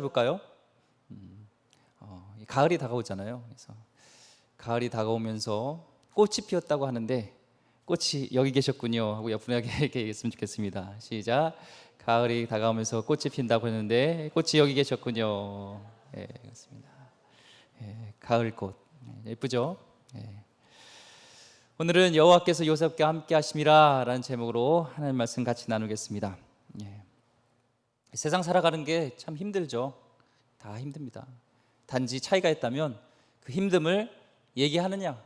살펴볼까요? 가을이 다가오잖아요. 그래서 가을이 다가오면서 꽃이 피었다고 하는데 꽃이 여기 계셨군요 하고 옆 분에게 얘기했으면 좋겠습니다. 시작. 가을이 다가오면서 꽃이 핀다고 했는데 꽃이 여기 계셨군요. 예, 그렇습니다. 예, 가을꽃 예쁘죠? 예. 오늘은 여호와께서 요셉과 함께 하심이라 라는 제목으로 하나님 말씀 같이 나누겠습니다. 예. 세상 살아가는 게 참 힘들죠. 다 힘듭니다. 단지 차이가 있다면 그 힘듦을 얘기하느냐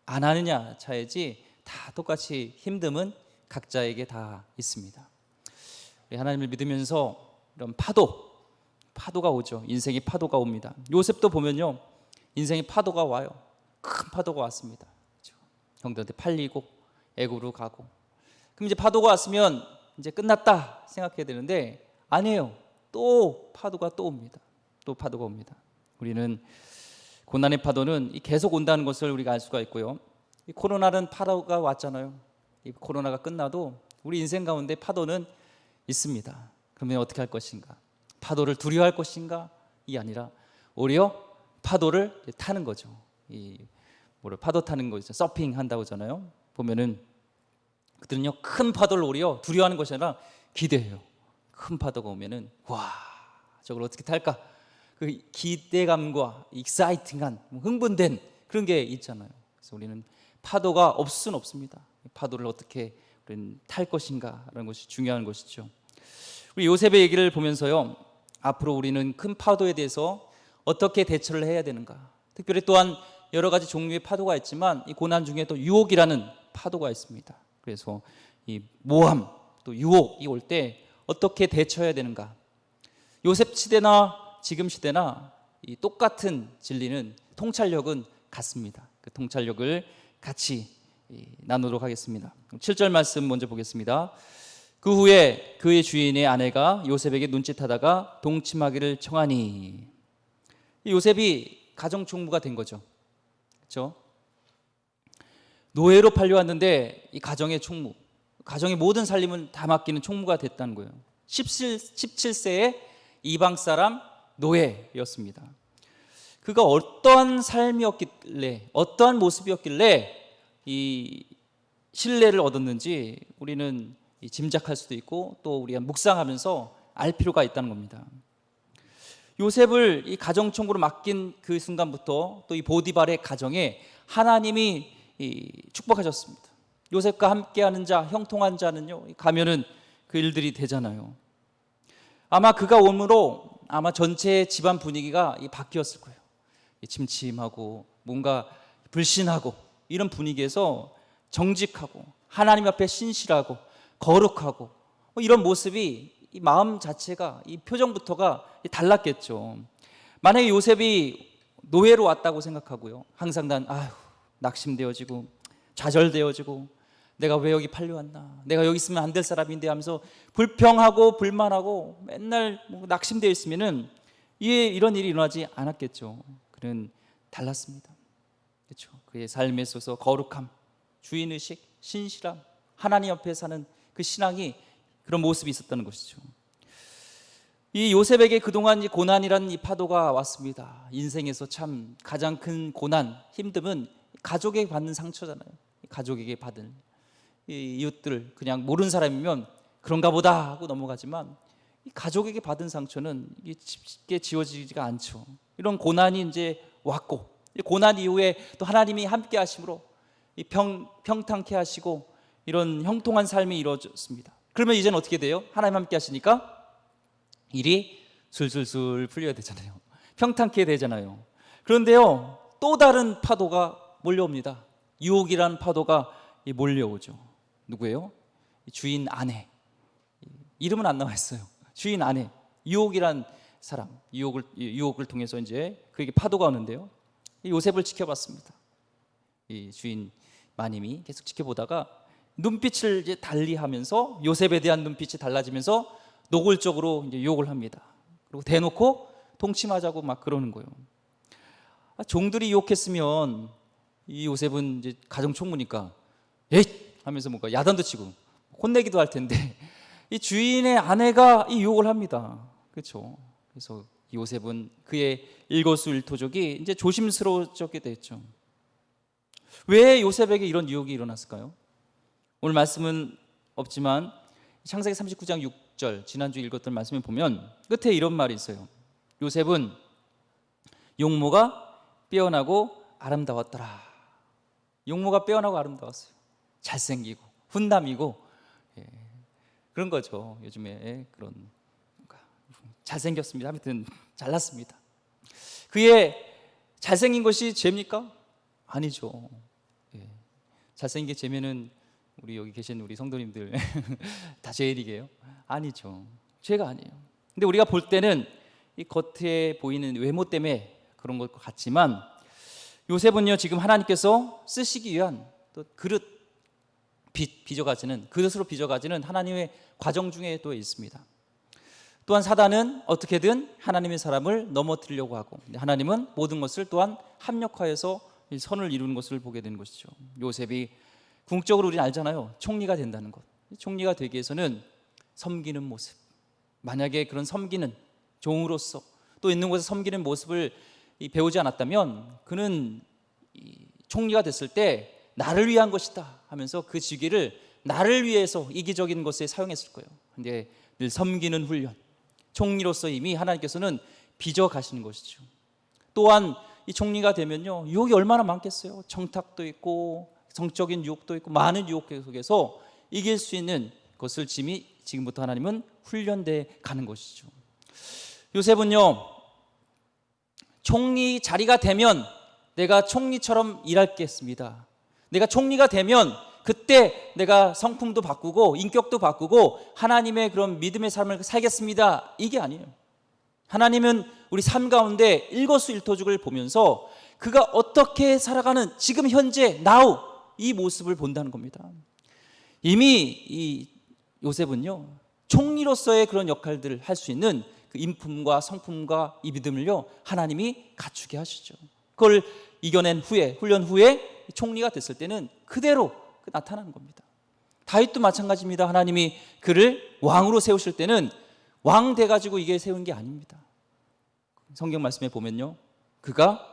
안 하느냐 차이지 다 똑같이 힘듦은 각자에게 다 있습니다. 우리 하나님을 믿으면서 이런 파도가 오죠. 인생의 파도가 옵니다. 요셉도 보면요, 인생의 파도가 와요. 큰 파도가 왔습니다. 그렇죠? 형들한테 팔리고 애굽으로 가고. 그럼 이제 파도가 왔으면 이제 끝났다 생각해야 되는데 아니에요. 또 파도가 또 옵니다. 또 파도가 옵니다. 우리는 고난의 파도는 계속 온다는 것을 우리가 알 수가 있고요. 이 코로나는 파도가 왔잖아요. 이 코로나가 끝나도 우리 인생 가운데 파도는 있습니다. 그러면 어떻게 할 것인가? 파도를 두려워할 것인가? 이 아니라 오히려 파도를 타는 거죠. 파도 타는 거 있죠. 서핑 한다고 하잖아요. 보면은 그들은요 큰 파도를 오히려 두려워하는 것이 아니라 기대해요. 큰 파도가 오면은 와 저걸 어떻게 탈까? 그 기대감과 익사이팅한 흥분된 그런 게 있잖아요. 그래서 우리는 파도가 없을 수는 없습니다. 파도를 어떻게 우리는 탈 것인가라는 것이 중요한 것이죠. 우리 요셉의 얘기를 보면서요, 앞으로 우리는 큰 파도에 대해서 어떻게 대처를 해야 되는가. 특별히 또한 여러 가지 종류의 파도가 있지만 이 고난 중에 또 유혹이라는 파도가 있습니다. 그래서 이 모함 또 유혹이 올 때 어떻게 대처해야 되는가. 요셉 시대나 지금 시대나 이 똑같은 진리는 통찰력은 같습니다. 그 통찰력을 같이 나누도록 하겠습니다. 7절 말씀 먼저 보겠습니다. 그 후에 그의 주인의 아내가 요셉에게 눈짓하다가 동침하기를 청하니. 요셉이 가정총무가 된 거죠. 그렇죠? 노예로 팔려왔는데 이 가정의 총무, 가정의 모든 살림을 다 맡기는 총무가 됐다는 거예요. 17세에 이방 사람 노예였습니다. 그가 어떠한 삶이었길래, 어떠한 모습이었길래 이 신뢰를 얻었는지 우리는 짐작할 수도 있고 또 우리가 묵상하면서 알 필요가 있다는 겁니다. 요셉을 이 가정총무로 맡긴 그 순간부터 또 이 보디발의 가정에 하나님이 축복하셨습니다. 요셉과 함께하는 자, 형통한 자는요 가면은 그 일들이 되잖아요. 아마 그가 오므로 아마 전체 집안 분위기가 바뀌었을 거예요. 침침하고 뭔가 불신하고 이런 분위기에서 정직하고 하나님 앞에 신실하고 거룩하고 이런 모습이 이 마음 자체가 이 표정부터가 달랐겠죠. 만약에 요셉이 노예로 왔다고 생각하고요, 항상 난 낙심되어지고 좌절되어지고 내가 왜 여기 팔려왔나, 내가 여기 있으면 안 될 사람인데 하면서 불평하고 불만하고 맨날 낙심되어 있으면은 이런 일이 일어나지 않았겠죠. 그는 달랐습니다. 그렇죠. 그의 삶에 있어서 거룩함, 주인의식, 신실함, 하나님 옆에 사는 그 신앙이 그런 모습이 있었다는 것이죠. 이 요셉에게 그동안 이 고난이라는 이 파도가 왔습니다. 인생에서 참 가장 큰 고난, 힘듦은 가족에게 받는 상처잖아요. 가족에게 받은 이 이웃들, 그냥 모르는 사람이면 그런가 보다 하고 넘어가지만 이 가족에게 받은 상처는 쉽게 지워지지가 않죠. 이런 고난이 이제 왔고, 이 고난 이후에 또 하나님이 함께 하심으로 이 평탄케 하시고 이런 형통한 삶이 이루어졌습니다. 그러면 이제는 어떻게 돼요? 하나님 함께 하시니까 일이 술술술 풀려야 되잖아요. 평탄케 되잖아요. 그런데요, 또 다른 파도가 몰려옵니다. 유혹이라는 파도가 몰려오죠. 누구예요? 주인 아내. 이름은 안 나와 있어요. 주인 아내. 유혹이란 사람. 유혹을 통해서 이제 그에게 파도가 오는데요. 요셉을 지켜봤습니다. 이 주인 마님이 계속 지켜보다가 눈빛을 이제 달리하면서 요셉에 대한 눈빛이 달라지면서 노골적으로 이제 욕을 합니다. 그리고 대놓고 동침하자고 막 그러는 거예요. 종들이 욕했으면 이 요셉은 이제 가정 총무니까 에잇 하면서 뭔가 야단도 치고 혼내기도 할 텐데 이 주인의 아내가 이 욕을 합니다. 그렇죠. 그래서 요셉은 그의 일거수일투족이 이제 조심스러워지게 됐죠. 왜 요셉에게 이런 유혹이 일어났을까요? 오늘 말씀은 없지만 창세기 39장 6절 지난주 읽었던 말씀을 보면 끝에 이런 말이 있어요. 요셉은 용모가 빼어나고 아름다웠더라. 용모가 빼어나고 아름다웠어요. 잘생기고 훈남이고, 그런 거죠. 요즘에 그런 잘생겼습니다. 아무튼 잘났습니다. 그의 잘생긴 것이 죄입니까? 아니죠. 잘생긴 게 죄면은 우리 여기 계신 우리 성도님들 다 죄인이게요? 아니죠. 죄가 아니에요. 근데 우리가 볼 때는 이 겉에 보이는 외모 때문에 그런 것 같지만 요셉은요, 지금 하나님께서 쓰시기 위한 또 그릇으로 빚어가지는 하나님의 과정 중에 또 있습니다. 또한 사단은 어떻게든 하나님의 사람을 넘어뜨리려고 하고, 하나님은 모든 것을 또한 합력하여서 선을 이루는 것을 보게 되는 것이죠. 요셉이 궁극적으로 우리는 알잖아요. 총리가 된다는 것. 총리가 되기 위해서는 섬기는 모습, 만약에 그런 섬기는 종으로서 또 있는 곳에 섬기는 모습을 배우지 않았다면 그는 총리가 됐을 때 나를 위한 것이다 하면서 그 직위를 나를 위해서 이기적인 것에 사용했을 거예요. 근데 늘 섬기는 훈련, 총리로서 이미 하나님께서는 빚어 가시는 것이죠. 또한 이 총리가 되면요, 유혹이 얼마나 많겠어요. 정탁도 있고 성적인 유혹도 있고 많은 유혹 속에서 이길 수 있는 것을 지금부터 하나님은 훈련돼 가는 것이죠. 요셉은요, 총리 자리가 되면 내가 총리처럼 일하겠습니다. 내가 총리가 되면 그때 내가 성품도 바꾸고 인격도 바꾸고 하나님의 그런 믿음의 삶을 살겠습니다. 이게 아니에요. 하나님은 우리 삶 가운데 일거수일투족을 보면서 그가 어떻게 살아가는 지금 현재 now 이 모습을 본다는 겁니다. 이미 이 요셉은요, 총리로서의 그런 역할들을 할 수 있는 그 인품과 성품과 이 믿음을요, 하나님이 갖추게 하시죠. 그걸 이겨낸 후에, 훈련 후에 총리가 됐을 때는 그대로 나타나는 겁니다. 다윗도 마찬가지입니다. 하나님이 그를 왕으로 세우실 때는 왕 돼가지고 이게 세운 게 아닙니다. 성경 말씀에 보면요, 그가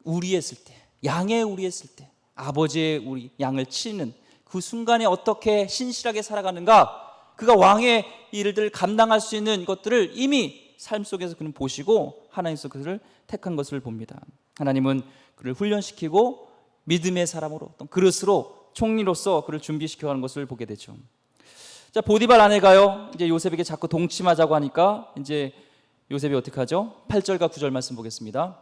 우리했을 때, 양의 우리했을 때 아버지의 우리 양을 치는 그 순간에 어떻게 신실하게 살아가는가, 그가 왕의 일들을 감당할 수 있는 것들을 이미 삶 속에서 그는 보시고 하나님께서 그를 택한 것을 봅니다. 하나님은 그를 훈련시키고 믿음의 사람으로, 어떤 그릇으로, 총리로서 그를 준비시켜가는 것을 보게 되죠. 자, 보디발 아내가요, 이제 요셉에게 자꾸 동침하자고 하니까 이제 요셉이 어떻게 하죠? 8절과 9절 말씀 보겠습니다.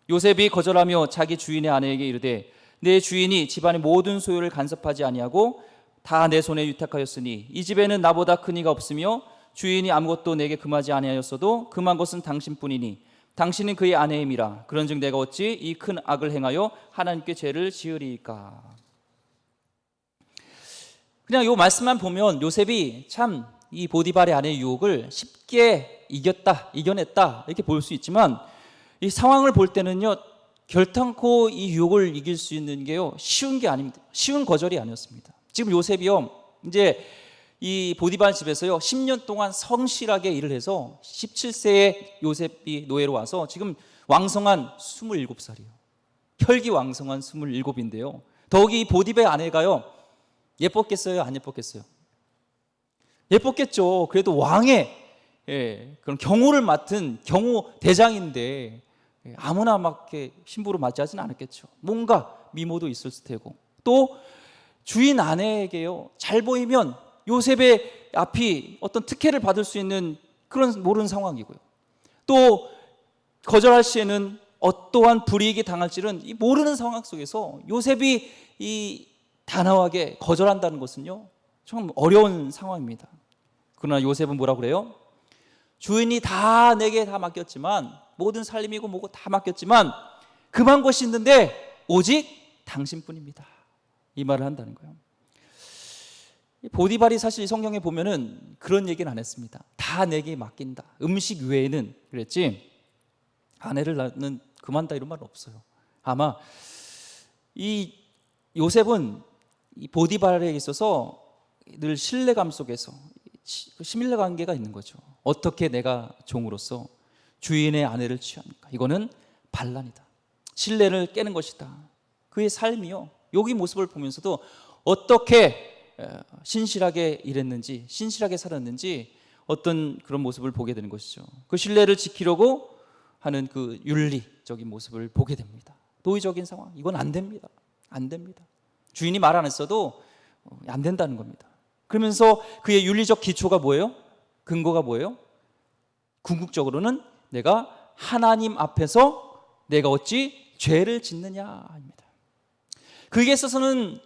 요셉이 거절하며 자기 주인의 아내에게 이르되 내 주인이 집안의 모든 소유를 간섭하지 아니하고 다 내 손에 위탁하였으니 이 집에는 나보다 큰 이가 없으며 주인이 아무것도 내게 금하지 아니하였어도 금한 것은 당신뿐이니 당신은 그의 아내임이라. 그런즉 내가 어찌 이 큰 악을 행하여 하나님께 죄를 지으리이까. 그냥 이 말씀만 보면 요셉이 참 이 보디발의 아내의 유혹을 쉽게 이겨냈다 이렇게 볼 수 있지만 이 상황을 볼 때는요, 결탄코 이 유혹을 이길 수 있는 게요, 쉬운 게 아닙니다. 쉬운 거절이 아니었습니다. 지금 요셉이요, 이제 이 보디발 집에서요 10년 동안 성실하게 일을 해서 17세에 요셉이 노예로 와서 지금 왕성한 27살이에요. 혈기왕성한 27인데요. 더욱이 이 보디발의 아내가요, 예뻤겠어요? 안 예뻤겠어요? 예뻤겠죠. 그래도 왕의 그런 경호를 맡은 경호 대장인데 아무나 막 이렇게 신부로 맞이하지는 않았겠죠. 뭔가 미모도 있을 테고, 또 주인 아내에게요, 잘 보이면 요셉의 앞이 어떤 특혜를 받을 수 있는 그런 모르는 상황이고요. 또 거절할 시에는 어떠한 불이익이 당할지는 이 모르는 상황 속에서 요셉이 이 단호하게 거절한다는 것은요, 참 어려운 상황입니다. 그러나 요셉은 뭐라고 그래요? 주인이 다 내게 다 맡겼지만, 모든 살림이고 뭐고 다 맡겼지만 금한 것이 있는데 오직 당신뿐입니다. 이 말을 한다는 거예요. 보디발이 사실 성경에 보면은 그런 얘기는 안 했습니다. 다 내게 맡긴다. 음식 외에는 그랬지 아내를 낳는 그만다 이런 말은 없어요. 아마 이 요셉은 이 보디발에 있어서 늘 신뢰감 속에서 신뢰 관계가 있는 거죠. 어떻게 내가 종으로서 주인의 아내를 취합니까? 이거는 반란이다. 신뢰를 깨는 것이다. 그의 삶이요, 여기 모습을 보면서도 어떻게 신실하게 일했는지, 신실하게 살았는지 어떤 그런 모습을 보게 되는 것이죠. 그 신뢰를 지키려고 하는 그 윤리적인 모습을 보게 됩니다. 도의적인 상황, 이건 안 됩니다. 안 됩니다. 주인이 말 안 했어도 안 된다는 겁니다. 그러면서 그의 윤리적 기초가 뭐예요? 근거가 뭐예요? 궁극적으로는 내가 하나님 앞에서 내가 어찌 죄를 짓느냐입니다. 그에 있어서는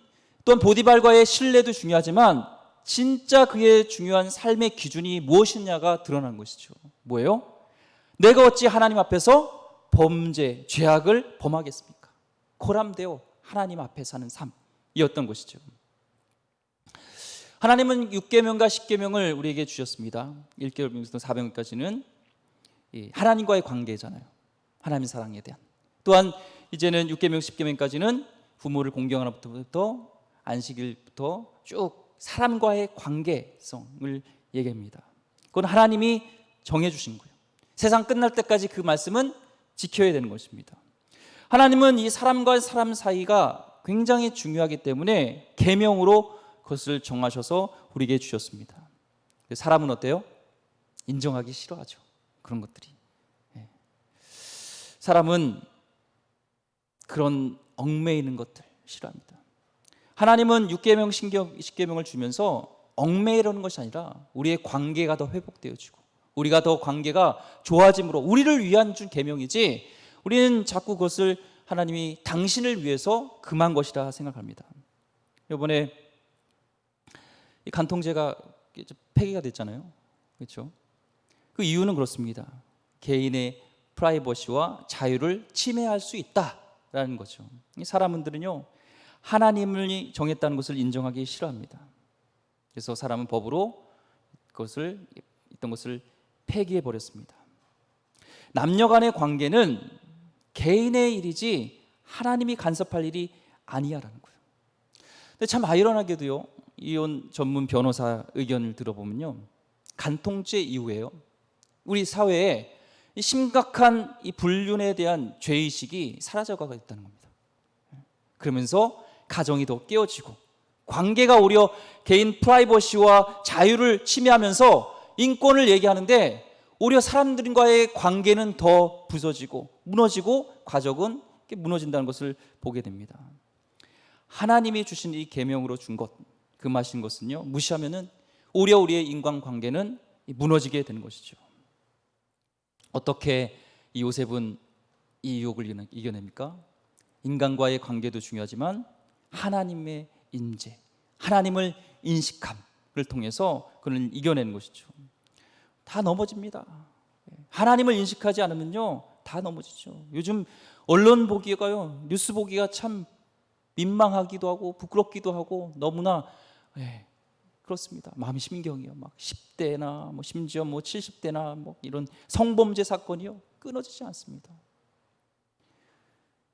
또한 보디발과의 신뢰도 중요하지만 진짜 그의 중요한 삶의 기준이 무엇이냐가 드러난 것이죠. 뭐예요? 내가 어찌 하나님 앞에서 범죄, 죄악을 범하겠습니까? 고람되어 하나님 앞에 사는 삶이었던 것이죠. 하나님은 6계명과 10계명을 우리에게 주셨습니다. 1계명부터 4계명까지는 하나님과의 관계잖아요. 하나님 사랑에 대한. 또한 이제는 6계명, 10계명까지는 부모를 공경하는 것부터 안식일부터 쭉 사람과의 관계성을 얘기합니다. 그건 하나님이 정해주신 거예요. 세상 끝날 때까지 그 말씀은 지켜야 되는 것입니다. 하나님은 이 사람과 사람 사이가 굉장히 중요하기 때문에 계명으로 그것을 정하셔서 우리에게 주셨습니다. 사람은 어때요? 인정하기 싫어하죠. 그런 것들이. 사람은 그런 얽매이는 것들 싫어합니다. 하나님은 6계명, 10계명을 주면서 얽매이려는 것이 아니라 우리의 관계가 더 회복되어지고 우리가 더 관계가 좋아짐으로 우리를 위한 준 계명이지 우리는 자꾸 그것을 하나님이 당신을 위해서 금한 것이라 생각합니다. 이번에 간통죄가 폐기가 됐잖아요. 그렇죠? 그 이유는 그렇습니다. 개인의 프라이버시와 자유를 침해할 수 있다라는 거죠. 사람들은요, 하나님을 정했다는 것을 인정하기 싫어합니다. 그래서 사람은 법으로 있던 것을 폐기해 버렸습니다. 남녀 간의 관계는 개인의 일이지 하나님이 간섭할 일이 아니야라는 거예요. 근데 참 아이러니하게도요, 이혼 전문 변호사 의견을 들어보면요, 간통죄 이후에요, 우리 사회에 심각한 이 불륜에 대한 죄의식이 사라져가고 있다는 겁니다. 그러면서 가정이 더 깨어지고 관계가 오히려 개인 프라이버시와 자유를 침해하면서 인권을 얘기하는데 오히려 사람들과의 관계는 더 부서지고 무너지고 가족은 무너진다는 것을 보게 됩니다. 하나님이 주신 이 계명으로 준 것, 금하신 것은요, 무시하면은 오히려 우리의 인간관계는 무너지게 되는 것이죠. 어떻게 이 요셉은 이 유혹을 이겨냅니까? 인간과의 관계도 중요하지만 하나님의 인재, 하나님을 인식함을 통해서 그는 이겨내는 것이죠. 다 넘어집니다. 하나님을 인식하지 않으면요, 다 넘어지죠. 요즘 언론 보기가요, 뉴스 보기가 참 민망하기도 하고 부끄럽기도 하고 너무나 그렇습니다. 마음이 심경이요. 막 10대나 뭐 심지어 뭐 70대나 뭐 이런 성범죄 사건이요, 끊어지지 않습니다.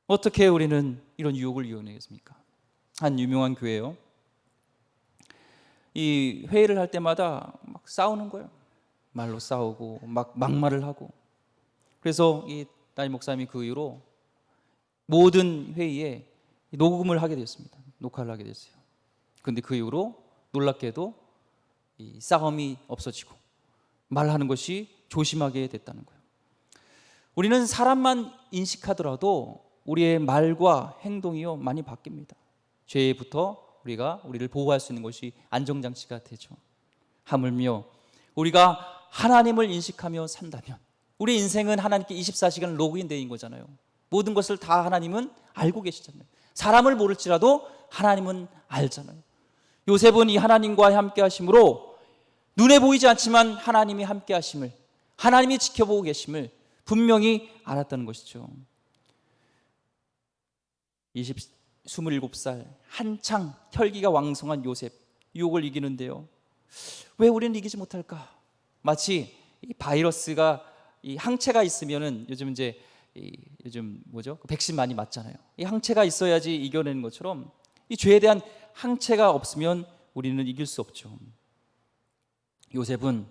어떻게 우리는 이런 유혹을 이겨내겠습니까? 한 유명한 교회요, 이 회의를 할 때마다 막 싸우는 거예요. 말로 싸우고 막 막말을 하고. 그래서 이 담임 목사님이 그 이후로 모든 회의에 녹음을 하게 됐습니다. 녹화를 하게 됐어요. 그런데 그 이후로 놀랍게도 이 싸움이 없어지고 말하는 것이 조심하게 됐다는 거예요. 우리는 사람만 인식하더라도 우리의 말과 행동이요, 많이 바뀝니다. 죄부터 우리를 보호할 수 있는 것이 안정장치가 되죠. 하물며 우리가 하나님을 인식하며 산다면 우리 인생은 하나님께 24시간 로그인되어 거잖아요. 모든 것을 다 하나님은 알고 계시잖아요. 사람을 모를지라도 하나님은 알잖아요. 요셉은 이 하나님과 함께 하심으로 눈에 보이지 않지만 하나님이 함께 하심을, 하나님이 지켜보고 계심을 분명히 알았다는 것이죠. 27살 한창 혈기가 왕성한 요셉, 유혹을 이기는데요, 왜 우리는 이기지 못할까? 마치 이 바이러스가, 이 항체가 있으면은 요즘 뭐죠? 백신 많이 맞잖아요. 이 항체가 있어야지 이겨내는 것처럼 이 죄에 대한 항체가 없으면 우리는 이길 수 없죠. 요셉은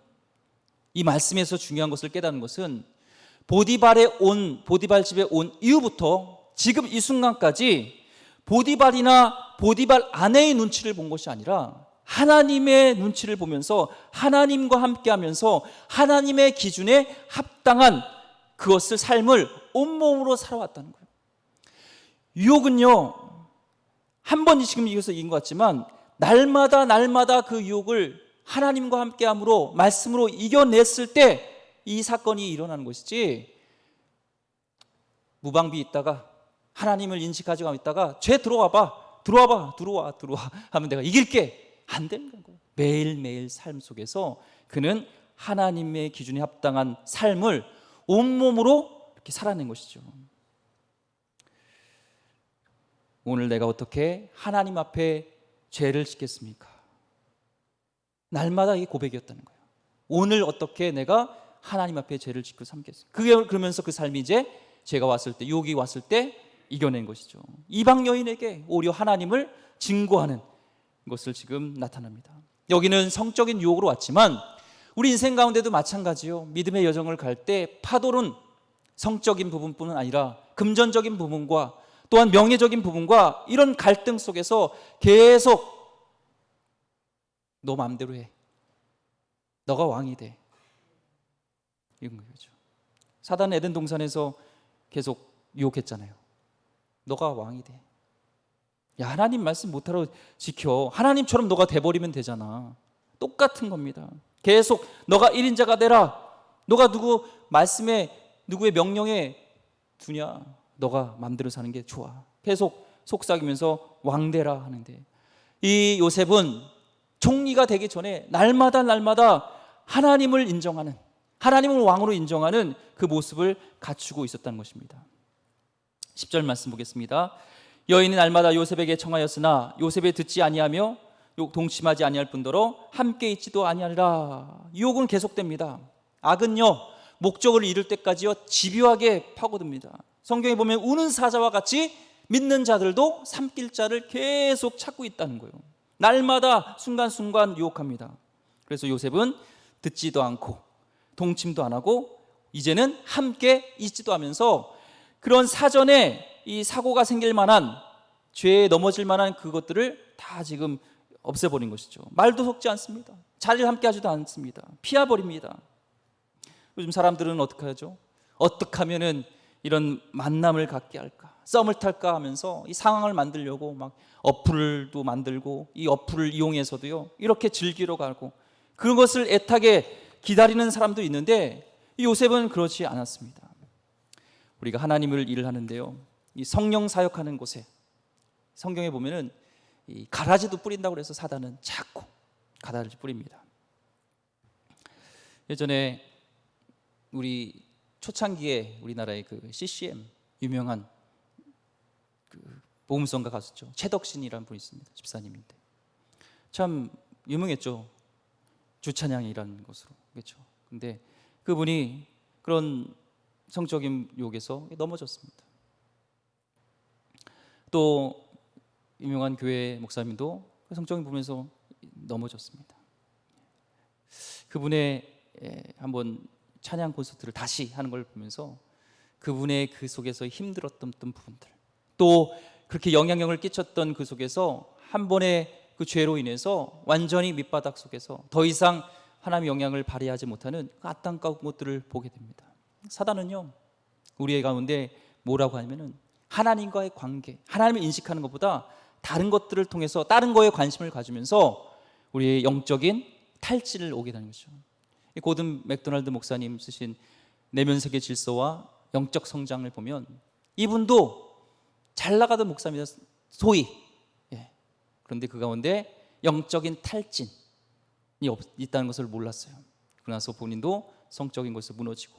이 말씀에서 중요한 것을 깨닫는 것은 보디발 집에 온 이후부터 지금 이 순간까지 보디발이나 보디발 아내의 눈치를 본 것이 아니라 하나님의 눈치를 보면서 하나님과 함께하면서 하나님의 기준에 합당한 그것을 삶을 온몸으로 살아왔다는 거예요. 유혹은요, 한 번 지금 이겨서 이긴 것 같지만 날마다 그 유혹을 하나님과 함께함으로 말씀으로 이겨냈을 때 이 사건이 일어나는 것이지, 무방비 있다가 하나님을 인식하지 않고 있다가 죄 들어와 하면 내가 이길게, 안 되는 거예요. 매일매일 삶 속에서 그는 하나님의 기준에 합당한 삶을 온몸으로 이렇게 살아낸 것이죠. 오늘 내가 어떻게 하나님 앞에 죄를 짓겠습니까? 날마다 이 고백이었다는 거예요. 오늘 어떻게 내가 하나님 앞에 죄를 짓고 삼겠습니까? 그러면서 그 삶이 이제 죄가 왔을 때, 유혹이 왔을 때 이겨낸 것이죠. 이방 여인에게 오히려 하나님을 증거하는 것을 지금 나타납니다. 여기는 성적인 유혹으로 왔지만 우리 인생 가운데도 마찬가지요. 믿음의 여정을 갈 때 파도는 성적인 부분뿐은 아니라 금전적인 부분과 또한 명예적인 부분과 이런 갈등 속에서 계속 너 마음대로 해, 너가 왕이 돼, 이런 거죠. 사단은 에덴 동산에서 계속 유혹했잖아요. 너가 왕이 돼. 야, 하나님 말씀 못하러 지켜. 하나님처럼 너가 돼버리면 되잖아. 똑같은 겁니다. 계속 너가 1인자가 되라. 너가 누구 말씀에, 누구의 명령에 두냐. 너가 마음대로 사는 게 좋아. 계속 속삭이면서 왕되라 하는데, 이 요셉은 총리가 되기 전에 날마다 하나님을 인정하는, 하나님을 왕으로 인정하는 그 모습을 갖추고 있었다는 것입니다. 10절 말씀 보겠습니다. 여인은 날마다 요셉에게 청하였으나 요셉에 듣지 아니하며 동침하지 아니할 뿐더러 함께 있지도 아니하리라. 유혹은 계속됩니다. 악은요, 목적을 이룰 때까지요 집요하게 파고듭니다. 성경에 보면 우는 사자와 같이 믿는 자들도 삼킬 자를 계속 찾고 있다는 거예요. 날마다 순간순간 유혹합니다. 그래서 요셉은 듣지도 않고 동침도 안 하고 이제는 함께 있지도 하면서 그런 사전에 이 사고가 생길 만한, 죄에 넘어질 만한 그것들을 다 지금 없애버린 것이죠. 말도 섞지 않습니다. 자리를 함께 하지도 않습니다. 피해버립니다. 요즘 사람들은 어떻게 하죠? 어떻게 하면은 이런 만남을 갖게 할까, 썸을 탈까 하면서 이 상황을 만들려고 막 어플도 만들고, 이 어플을 이용해서도요 이렇게 즐기러 가고, 그런 것을 애타게 기다리는 사람도 있는데 이 요셉은 그렇지 않았습니다. 우리가 하나님을 일을 하는데요, 이 성령 사역하는 곳에 성경에 보면은 이 가라지도 뿌린다고 해서 사단은 자꾸 가라지 뿌립니다. 예전에 우리 초창기에 우리나라의 그 CCM 유명한 그 복음성가 가수죠, 최덕신이라는 분이 있습니다. 집사님인데 참 유명했죠. 주찬양이라는 것으로, 그렇죠. 근데 그분이 그런 성적인 유혹에서 넘어졌습니다. 또 유명한 교회 목사님도 성적인 부분에서 넘어졌습니다. 그분의 한번 찬양 콘서트를 다시 하는 걸 보면서 그분의 그 속에서 힘들었던 부분들, 또 그렇게 영향력을 끼쳤던 그 속에서 한 번의 그 죄로 인해서 완전히 밑바닥 속에서 더 이상 하나님의 영향을 발휘하지 못하는 그 안타까운 것들을 보게 됩니다. 사단은요, 우리의 가운데 뭐라고 하냐면은 하나님과의 관계, 하나님을 인식하는 것보다 다른 것들을 통해서 다른 거에 관심을 가지면서 우리의 영적인 탈취를 오게 되는 거죠. 고든 맥도날드 목사님 쓰신 내면 세계 질서와 영적 성장을 보면 이분도 잘 나가던 목사입니다, 소위. 그런데 그 가운데 영적인 탈진이 있다는 것을 몰랐어요. 그러나서 본인도 성적인 것에서 무너지고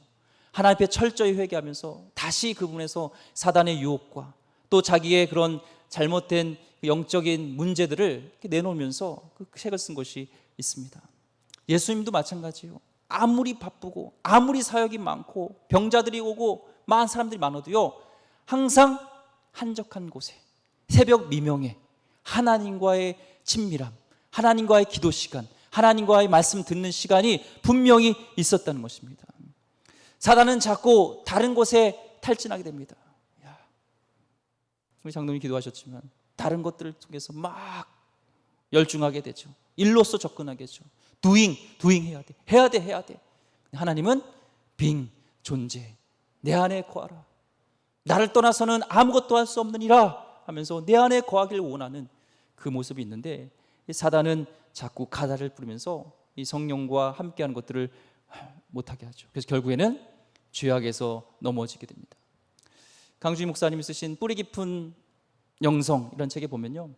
하나님 앞에 철저히 회개하면서 다시 그 부분에서 사단의 유혹과 또 자기의 그런 잘못된 영적인 문제들을 이렇게 내놓으면서 그 책을 쓴 것이 있습니다. 예수님도 마찬가지예요. 아무리 바쁘고 아무리 사역이 많고 병자들이 오고 많은 사람들이 많아도요, 항상 한적한 곳에 새벽 미명에 하나님과의 친밀함, 하나님과의 기도 시간, 하나님과의 말씀 듣는 시간이 분명히 있었다는 것입니다. 사단은 자꾸 다른 곳에 탈진하게 됩니다. 우리 장로님이 기도하셨지만 다른 것들을 통해서 막 열중하게 되죠. 일로서 접근하게 되죠. doing 해야 돼. 하나님은 being, 존재, 내 안에 거하라. 나를 떠나서는 아무것도 할 수 없느니라 하면서 내 안에 거하길 원하는 그 모습이 있는데, 사단은 자꾸 가다를 부리면서 이 성령과 함께하는 것들을 못하게 하죠. 그래서 결국에는 죄악에서 넘어지게 됩니다. 강주희 목사님이 쓰신 뿌리 깊은 영성 이런 책에 보면요,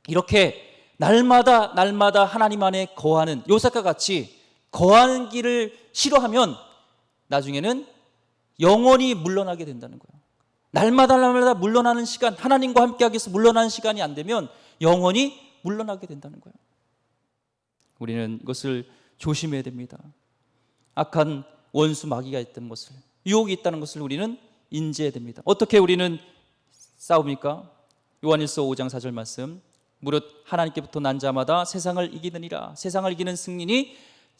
이렇게 날마다 하나님 안에 거하는 요셉과 같이 거하는 길을 싫어하면 나중에는 영원히 물러나게 된다는 거예요. 날마다 물러나는 시간, 하나님과 함께하기 위해서 물러나는 시간이 안 되면 영원히 물러나게 된다는 거예요. 우리는 이것을 조심해야 됩니다. 악한 원수 마귀가 있다는 것을, 유혹이 있다는 것을 우리는 인지해야 됩니다. 어떻게 우리는 싸웁니까? 요한일서 5장 4절 말씀, 무릇 하나님께부터 난 자마다 세상을 이기느니라. 세상을 이기는 승리는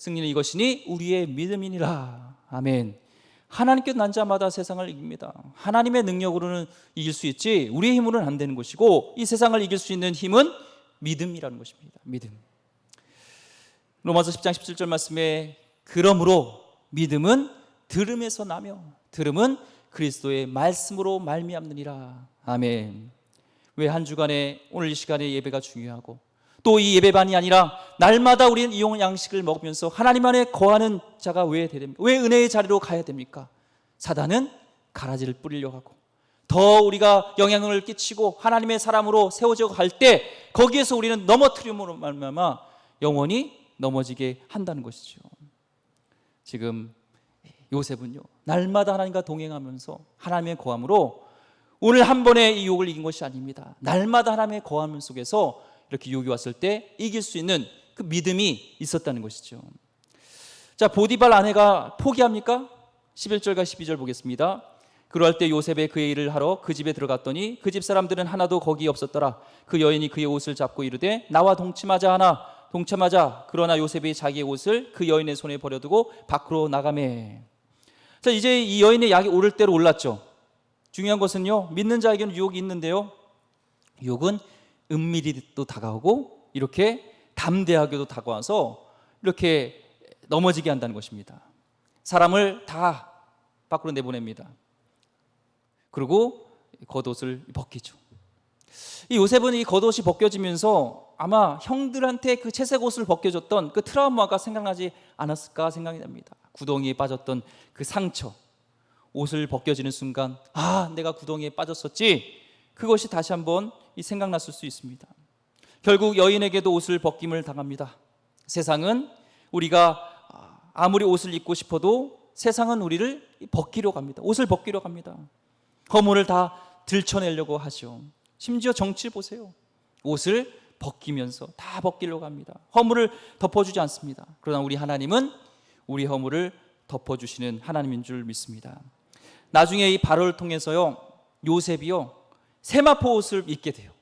이것이니 우리의 믿음이니라. 아멘. 하나님께 난 자마다 세상을 이깁니다. 하나님의 능력으로는 이길 수 있지 우리의 힘으로는 안 되는 것이고, 이 세상을 이길 수 있는 힘은 믿음이라는 것입니다. 믿음. 로마서 10장 17절 말씀에 그러므로 믿음은 들음에서 나며 들음은 그리스도의 말씀으로 말미암느니라. 아멘. 왜 한 주간에 오늘 이 시간에 예배가 중요하고, 또 이 예배반이 아니라 날마다 우리는 이 양식을 먹으면서 하나님 안에 거하는 자가 왜 됩니까? 왜 은혜의 자리로 가야 됩니까? 사단은 가라지를 뿌리려고 하고, 더 우리가 영향을 끼치고 하나님의 사람으로 세워져 갈 때 거기에서 우리는 넘어뜨림으로 말미암아 영원히 넘어지게 한다는 것이죠. 지금 요셉은요, 날마다 하나님과 동행하면서 하나님의 거함으로 오늘 한 번에 이 유혹을 이긴 것이 아닙니다. 날마다 하나님의 거함 속에서 이렇게 유혹이 왔을 때 이길 수 있는 그 믿음이 있었다는 것이죠. 자, 보디발 아내가 포기합니까? 11절과 12절 보겠습니다. 그러할 때 요셉의 그의 일을 하러 그 집에 들어갔더니 그 집 사람들은 하나도 거기 없었더라. 그 여인이 그의 옷을 잡고 이르되 나와 동침하자 하나. 동참하자. 그러나 요셉이 자기의 옷을 그 여인의 손에 버려두고 밖으로 나가매. 자, 이제 이 여인의 약이 오를 대로 올랐죠. 중요한 것은요, 믿는 자에게는 유혹이 있는데요, 유혹은 은밀히 또 다가오고 이렇게 담대하게도 다가와서 이렇게 넘어지게 한다는 것입니다. 사람을 다 밖으로 내보냅니다. 그리고 겉옷을 벗기죠. 이 요셉은 이 겉옷이 벗겨지면서 아마 형들한테 그 채색 옷을 벗겨줬던 그 트라우마가 생각나지 않았을까 생각이 납니다. 구덩이에 빠졌던 그 상처, 옷을 벗겨지는 순간 내가 구덩이에 빠졌었지, 그것이 다시 한번 생각났을 수 있습니다. 결국 여인에게도 옷을 벗김을 당합니다. 세상은 우리가 아무리 옷을 입고 싶어도 세상은 우리를 벗기려고 합니다. 옷을 벗기려고 합니다. 허물을 다 들춰내려고 하죠. 심지어 정치를 보세요. 옷을 벗기면서 다 벗기려고 합니다. 허물을 덮어주지 않습니다. 그러나 우리 하나님은 우리 허물을 덮어주시는 하나님인 줄 믿습니다. 나중에 이 바로를 통해서요, 요셉이요 세마포 옷을 입게 돼요.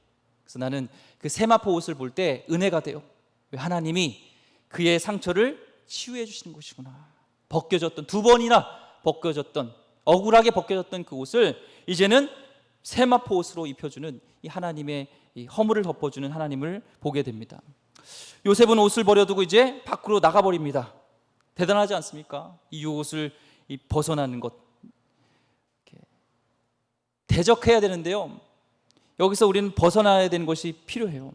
그래서 나는 그 세마포 옷을 볼 때 은혜가 돼요. 왜? 하나님이 그의 상처를 치유해 주시는 것이구나. 벗겨졌던, 2번이나 벗겨졌던, 억울하게 벗겨졌던 그 옷을 이제는 세마포 옷으로 입혀주는 이 하나님의 이 허물을 덮어주는 하나님을 보게 됩니다. 요셉은 옷을 버려두고 이제 밖으로 나가버립니다. 대단하지 않습니까? 이 옷을 벗어나는 것, 대적해야 되는데요, 여기서 우리는 벗어나야 되는 것이 필요해요.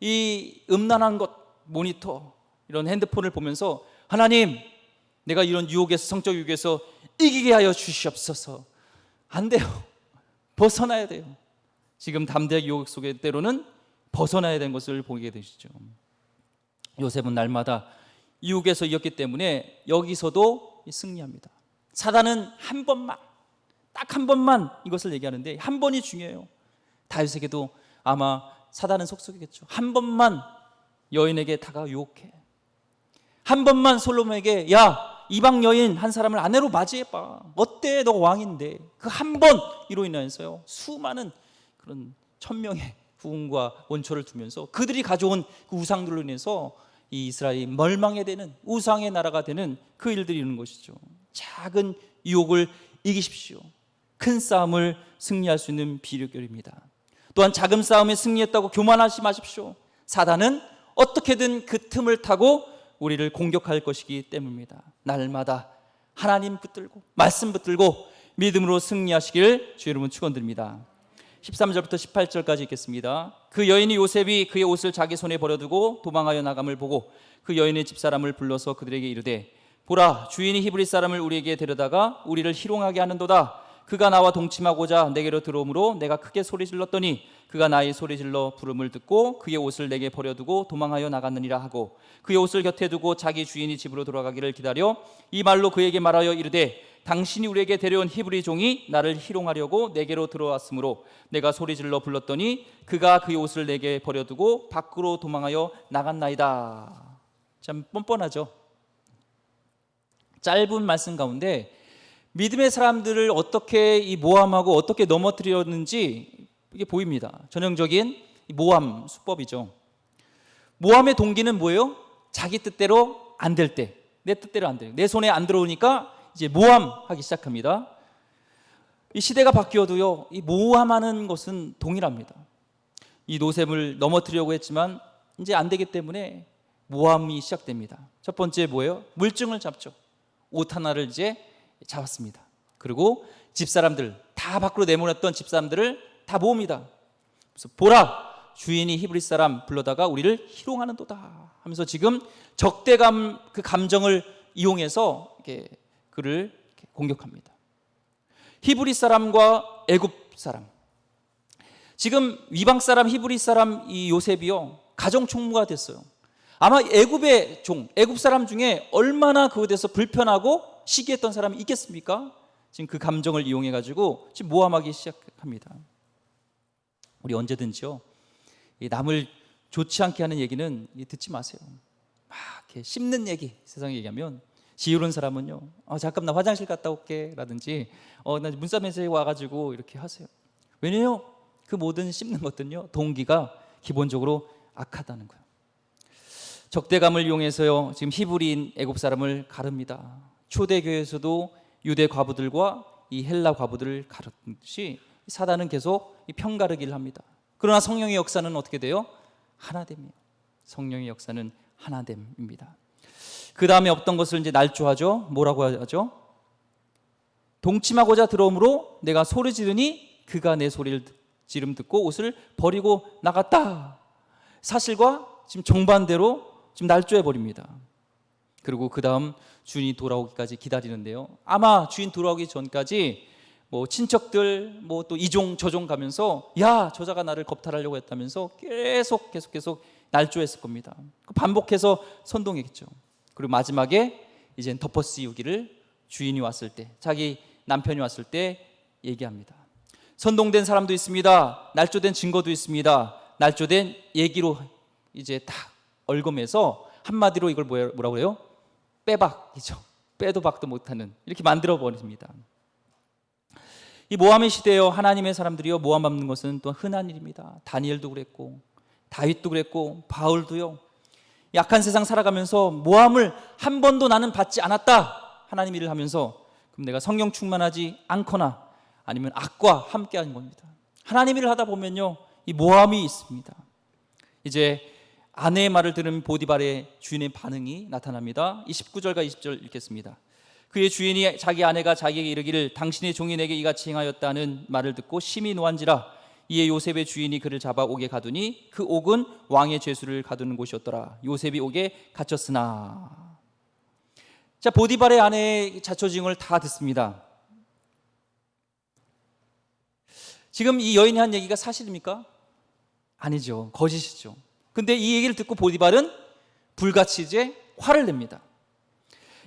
이 음란한 것, 모니터, 이런 핸드폰을 보면서 하나님, 내가 이런 유혹에서, 성적 유혹에서 이기게 하여 주시옵소서. 안 돼요. 벗어나야 돼요. 지금 담대하게 유혹 속에 때로는 벗어나야 되는 것을 보게 되시죠. 요셉은 날마다 유혹에서 이겼기 때문에 여기서도 승리합니다. 사단은 한 번만, 딱 한 번만 이것을 얘기하는데, 한 번이 중요해요. 다윗에게도 아마 사단은 속속이겠죠. 한 번만 여인에게 다가 유혹해. 한 번만 솔로몬에게 이방 여인 한 사람을 아내로 맞이해봐. 어때? 너 왕인데. 그 한 번으로 인해서요, 수많은 그런 1000명의 후궁과 원초를 두면서 그들이 가져온 그 우상들로 인해서 이 이스라엘이 멸망해 되는, 우상의 나라가 되는 그 일들이 있는 것이죠. 작은 유혹을 이기십시오. 큰 싸움을 승리할 수 있는 비결입니다. 또한 작은 싸움에 승리했다고 교만하지 마십시오. 사단은 어떻게든 그 틈을 타고 우리를 공격할 것이기 때문입니다. 날마다 하나님 붙들고 말씀 붙들고 믿음으로 승리하시길 주 여러분 축원드립니다. 13절부터 18절까지 읽겠습니다. 그 여인이 요셉이 그의 옷을 자기 손에 버려두고 도망하여 나감을 보고 그 여인의 집사람을 불러서 그들에게 이르되 보라, 주인이 히브리 사람을 우리에게 데려다가 우리를 희롱하게 하는도다. 그가 나와 동침하고자 내게로 들어오므로 내가 크게 소리질렀더니 그가 나의 소리질러 부름을 듣고 그의 옷을 내게 버려두고 도망하여 나갔느니라 하고 그의 옷을 곁에 두고 자기 주인이 집으로 돌아가기를 기다려 이 말로 그에게 말하여 이르되 당신이 우리에게 데려온 히브리 종이 나를 희롱하려고 내게로 들어왔으므로 내가 소리질러 불렀더니 그가 그의 옷을 내게 버려두고 밖으로 도망하여 나갔나이다. 참 뻔뻔하죠. 짧은 말씀 가운데 믿음의 사람들을 어떻게 이 모함하고 어떻게 넘어뜨렸는지 이게 보입니다. 전형적인 모함 수법이죠. 모함의 동기는 뭐예요? 자기 뜻대로 안 될 때, 내 뜻대로 안 돼요. 내 손에 안 들어오니까 이제 모함하기 시작합니다. 이 시대가 바뀌어도요, 이 모함하는 것은 동일합니다. 이 노셈을 넘어뜨리려고 했지만 이제 안 되기 때문에 모함이 시작됩니다. 첫 번째 뭐예요? 물증을 잡죠. 옷 하나를 이제 잡았습니다. 그리고 집사람들 다 밖으로 내보냈던 집사람들을 다 모읍니다. 그래서 보라, 주인이 히브리 사람 불러다가 우리를 희롱하는도다 하면서 지금 적대감 그 감정을 이용해서 이렇게 그를 이렇게 공격합니다. 히브리 사람과 애굽 사람, 지금 이방 사람 히브리 사람 이 요셉이요 가정 총무가 됐어요. 아마 애굽의 종, 애굽 사람 중에 얼마나 그것에 대해서 불편하고 시기했던 사람이 있겠습니까? 지금 그 감정을 이용해 가지고 지금 모함하기 시작합니다. 우리 언제든지요, 남을 좋지 않게 하는 얘기는 듣지 마세요. 막 이렇게 씹는 얘기, 세상에 얘기하면 지혜로운 사람은요, 잠깐 나 화장실 갔다 올게 라든지 나 문싸매에 와가지고 이렇게 하세요. 왜냐요? 그 모든 씹는 것들은요 동기가 기본적으로 악하다는 거예요. 적대감을 이용해서요 지금 히브리인 애굽 사람을 가릅니다. 초대교회에서도 유대 과부들과 이 헬라 과부들을 가르듯이 사단은 계속 편가르기를 합니다. 그러나 성령의 역사는 어떻게 돼요? 하나됨이에요. 성령의 역사는 하나됨입니다. 그 다음에 어떤 것을 이제 날조하죠. 뭐라고 하죠? 동침하고자 들어오므로 내가 소리 지르니 그가 내 소리를 지름 듣고 옷을 버리고 나갔다. 사실과 지금 정반대로 지금 날조해 버립니다. 그리고 그 다음 주인이 돌아오기까지 기다리는데요. 아마 주인 돌아오기 전까지 뭐 친척들 뭐 또 이종 저종 가면서 야 저자가 나를 겁탈하려고 했다면서 계속 날조했을 겁니다. 반복해서 선동했겠죠. 그리고 마지막에 이제 덮어씌우기를 주인이 왔을 때, 자기 남편이 왔을 때 얘기합니다. 선동된 사람도 있습니다. 날조된 증거도 있습니다. 날조된 얘기로 이제 딱 얽어매서 한마디로 이걸 뭐라고 그래요? 빼박이죠. 빼도 박도 못하는, 이렇게 만들어 버립니다. 이 모함의 시대에요, 하나님의 사람들이요 모함 받는 것은 또 흔한 일입니다. 다니엘도 그랬고 다윗도 그랬고 바울도요, 약한 세상 살아가면서 모함을 한 번도 나는 받지 않았다 하나님 일을 하면서, 그럼 내가 성령 충만하지 않거나 아니면 악과 함께하는 겁니다. 하나님 일을 하다 보면요 이 모함이 있습니다. 이제 아내의 말을 들은 보디발의 주인의 반응이 나타납니다. 19절과 20절 읽겠습니다. 그의 주인이 자기 아내가 자기에게 이르기를 당신의 종이 내게 이같이 행하였다는 말을 듣고 심히 노한지라. 이에 요셉의 주인이 그를 잡아 옥에 가두니 그 옥은 왕의 죄수를 가두는 곳이었더라. 요셉이 옥에 갇혔으나. 자, 보디발의 아내의 자초지종을 다 듣습니다. 지금 이 여인이 한 얘기가 사실입니까? 아니죠. 거짓이죠. 근데 이 얘기를 듣고 보디발은 불같이 이제 화를 냅니다.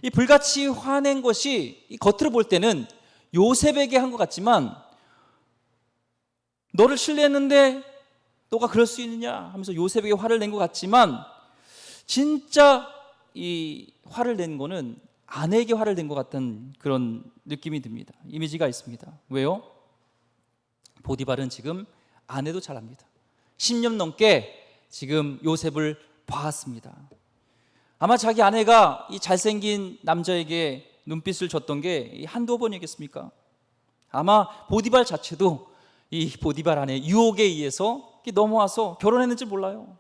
이 불같이 화낸 것이 겉으로 볼 때는 요셉에게 한 것 같지만, 너를 신뢰했는데 너가 그럴 수 있느냐 하면서 요셉에게 화를 낸 것 같지만, 진짜 이 화를 낸 거는 아내에게 화를 낸 것 같은 그런 느낌이 듭니다. 이미지가 있습니다. 왜요? 보디발은 지금 아내도 잘 압니다. 10년 넘게 지금 요셉을 봐왔습니다. 아마 자기 아내가 이 잘생긴 남자에게 눈빛을 줬던 게 한두 번이겠습니까? 아마 보디발 자체도 이 보디발 안에 유혹에 의해서 넘어와서 결혼했는지 몰라요.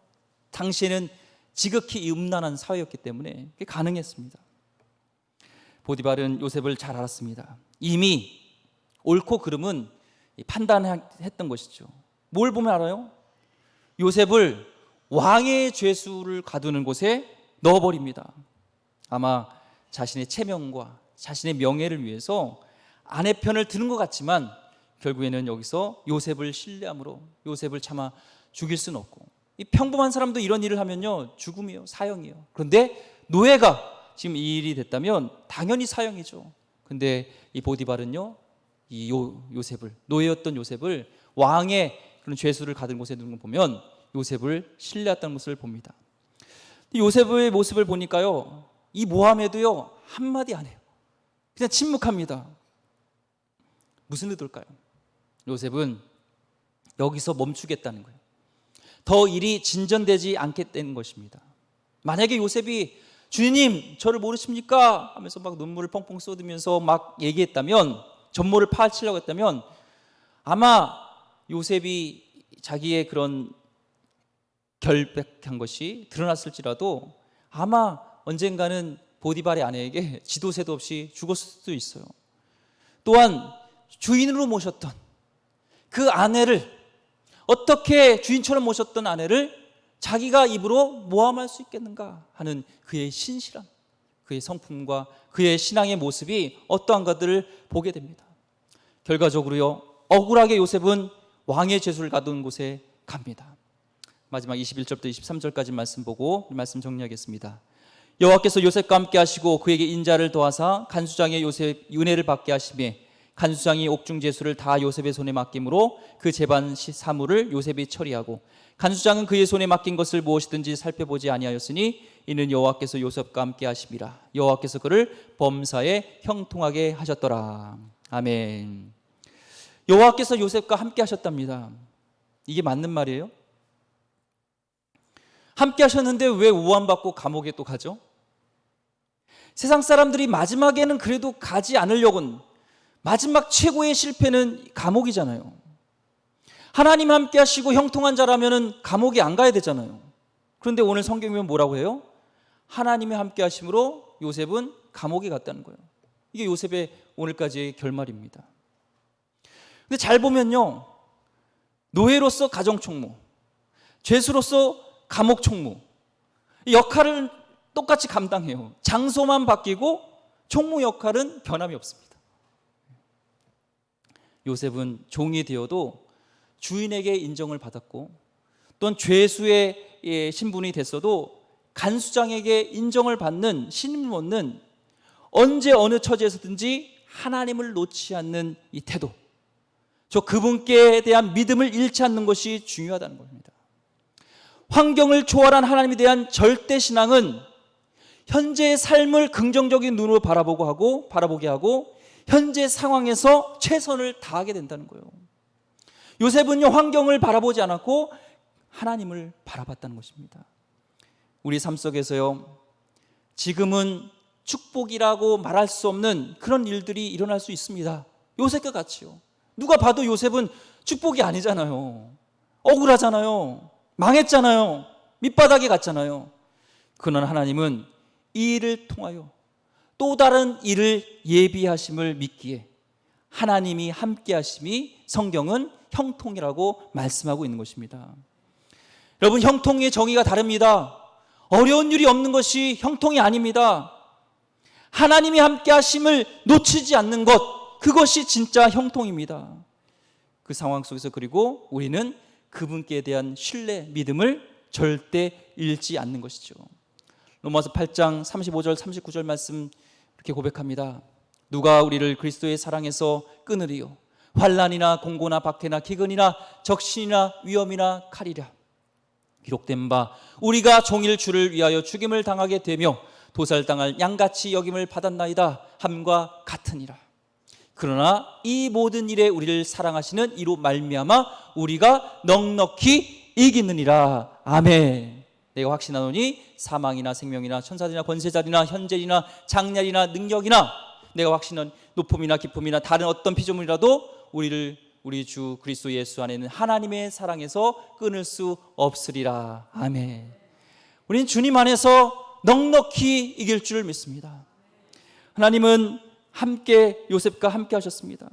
당시에는 지극히 음란한 사회였기 때문에 그게 가능했습니다. 보디발은 요셉을 잘 알았습니다. 이미 옳고 그름은 판단했던 것이죠. 뭘 보면 알아요? 요셉을 왕의 죄수를 가두는 곳에 넣어버립니다. 아마 자신의 체면과 자신의 명예를 위해서 아내 편을 드는 것 같지만 결국에는 여기서 요셉을 신뢰함으로 요셉을 차마 죽일 수는 없고, 이 평범한 사람도 이런 일을 하면요 죽음이에요, 사형이에요. 그런데 노예가 지금 이 일이 됐다면 당연히 사형이죠. 근데 이 보디발은요 이 요셉을, 노예였던 요셉을 왕의 그런 죄수를 가둔 곳에 두는 걸 보면 요셉을 신뢰했다는 것을 봅니다. 요셉의 모습을 보니까요 이 모함에도요 한마디 안 해요. 그냥 침묵합니다. 무슨 의도일까요? 요셉은 여기서 멈추겠다는 거예요. 더 일이 진전되지 않겠다는 것입니다. 만약에 요셉이 주님 저를 모르십니까? 하면서 막 눈물을 펑펑 쏟으면서 막 얘기했다면, 전모를 파헤치려고 했다면 아마 요셉이 자기의 그런 결백한 것이 드러났을지라도 아마 언젠가는 보디발의 아내에게 지도새도 없이 죽었을 수도 있어요. 또한 주인으로 모셨던 그 아내를, 어떻게 주인처럼 모셨던 아내를 자기가 입으로 모함할 수 있겠는가 하는 그의 신실함, 그의 성품과 그의 신앙의 모습이 어떠한가들을 보게 됩니다. 결과적으로요 억울하게 요셉은 왕의 죄수를 가둔 곳에 갑니다. 마지막 21절부터 23절까지 말씀 보고 말씀 정리하겠습니다. 여호와께서 요셉과 함께 하시고 그에게 인자를 더하사 간수장의 요셉 은혜를 받게 하시매 간수장이 옥중제수를 다 요셉의 손에 맡김으로 그 재반 사물을 요셉이 처리하고 간수장은 그의 손에 맡긴 것을 무엇이든지 살펴보지 아니하였으니 이는 여호와께서 요셉과 함께 하심이라. 여호와께서 그를 범사에 형통하게 하셨더라. 아멘. 여호와께서 요셉과 함께 하셨답니다. 이게 맞는 말이에요? 함께 하셨는데 왜 우환받고 감옥에 또 가죠? 세상 사람들이 마지막에는 그래도 가지 않으려고는, 마지막 최고의 실패는 감옥이잖아요. 하나님 함께 하시고 형통한 자라면 감옥에 안 가야 되잖아요. 그런데 오늘 성경에 보면 뭐라고 해요? 하나님의 함께 하심으로 요셉은 감옥에 갔다는 거예요. 이게 요셉의 오늘까지의 결말입니다. 근데 잘 보면요 노예로서 가정총무, 죄수로서 감옥총무, 역할을 똑같이 감당해요. 장소만 바뀌고 총무 역할은 변함이 없습니다. 요셉은 종이 되어도 주인에게 인정을 받았고, 또한 죄수의 신분이 됐어도 간수장에게 인정을 받는 신임을 얻는, 언제 어느 처지에서든지 하나님을 놓지 않는 이 태도, 저 그분께 대한 믿음을 잃지 않는 것이 중요하다는 겁니다. 환경을 초월한 하나님에 대한 절대 신앙은 현재의 삶을 긍정적인 눈으로 바라보게 하고 현재 상황에서 최선을 다하게 된다는 거예요. 요셉은요 환경을 바라보지 않았고 하나님을 바라봤다는 것입니다. 우리 삶 속에서요 지금은 축복이라고 말할 수 없는 그런 일들이 일어날 수 있습니다. 요셉과 같이요. 누가 봐도 요셉은 축복이 아니잖아요. 억울하잖아요. 망했잖아요. 밑바닥에 갔잖아요. 그러나 하나님은 이 일을 통하여 또 다른 일을 예비하심을 믿기에 하나님이 함께 하심이 성경은 형통이라고 말씀하고 있는 것입니다. 여러분, 형통의 정의가 다릅니다. 어려운 일이 없는 것이 형통이 아닙니다. 하나님이 함께 하심을 놓치지 않는 것, 그것이 진짜 형통입니다. 그 상황 속에서 그리고 우리는 그분께 대한 신뢰, 믿음을 절대 잃지 않는 것이죠. 로마서 8장 35절 39절 말씀 이렇게 고백합니다. 누가 우리를 그리스도의 사랑에서 끊으리요? 환난이나 공고나 박해나 기근이나 적신이나 위험이나 칼이라. 기록된 바 우리가 종일 주를 위하여 죽임을 당하게 되며 도살당할 양같이 여김을 받았나이다 함과 같으니라. 그러나 이 모든 일에 우리를 사랑하시는 이로 말미암아 우리가 넉넉히 이기느니라. 아멘. 내가 확신하노니 사망이나 생명이나 천사들이나 권세자들이나 현재이나 장렬이나 능력이나 내가 확신한 높음이나 기쁨이나 다른 어떤 피조물이라도 우리 주 그리스도 예수 안에는 하나님의 사랑에서 끊을 수 없으리라. 아멘. 우리는 주님 안에서 넉넉히 이길 줄 믿습니다. 하나님은 요셉과 함께 하셨습니다.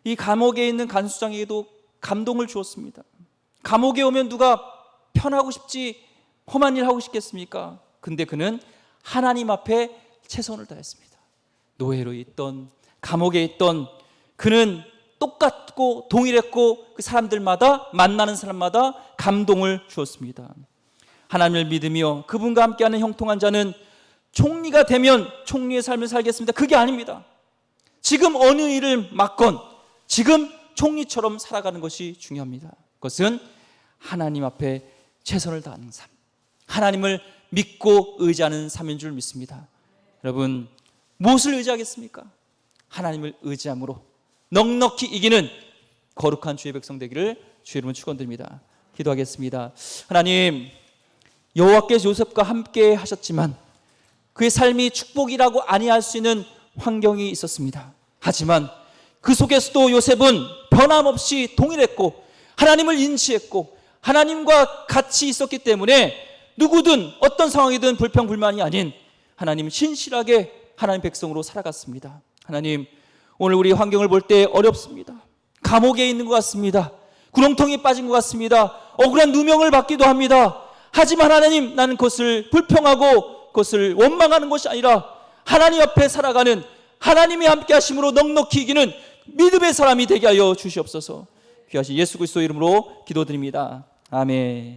이 감옥에 있는 간수장에게도 감동을 주었습니다. 감옥에 오면 누가 편하고 싶지 험한 일 하고 싶겠습니까? 근데 그는 하나님 앞에 최선을 다했습니다. 노예로 있던, 감옥에 있던 그는 똑같고 동일했고 그 사람들마다, 만나는 사람마다 감동을 주었습니다. 하나님을 믿으며 그분과 함께하는 형통한 자는 총리가 되면 총리의 삶을 살겠습니다. 그게 아닙니다. 지금 어느 일을 맡건 지금 총리처럼 살아가는 것이 중요합니다. 그것은 하나님 앞에 최선을 다하는 삶, 하나님을 믿고 의지하는 삶인 줄 믿습니다. 여러분, 무엇을 의지하겠습니까? 하나님을 의지함으로 넉넉히 이기는 거룩한 주의 백성 되기를 주의 이름으로 축원드립니다. 기도하겠습니다. 하나님, 여호와께서 요셉과 함께 하셨지만 그의 삶이 축복이라고 아니할 수 있는 환경이 있었습니다. 하지만 그 속에서도 요셉은 변함없이 동일했고 하나님을 인지했고 하나님과 같이 있었기 때문에 누구든 어떤 상황이든 불평불만이 아닌 하나님 신실하게 하나님 백성으로 살아갔습니다. 하나님, 오늘 우리 환경을 볼 때 어렵습니다. 감옥에 있는 것 같습니다. 구렁텅이에 빠진 것 같습니다. 억울한 누명을 받기도 합니다. 하지만 하나님, 나는 그것을 불평하고 그것을 원망하는 것이 아니라 하나님 앞에 살아가는 하나님이 함께 하심으로 넉넉히 이기는 믿음의 사람이 되게 하여 주시옵소서. 귀하신 예수 그리스도 이름으로 기도드립니다. 아멘.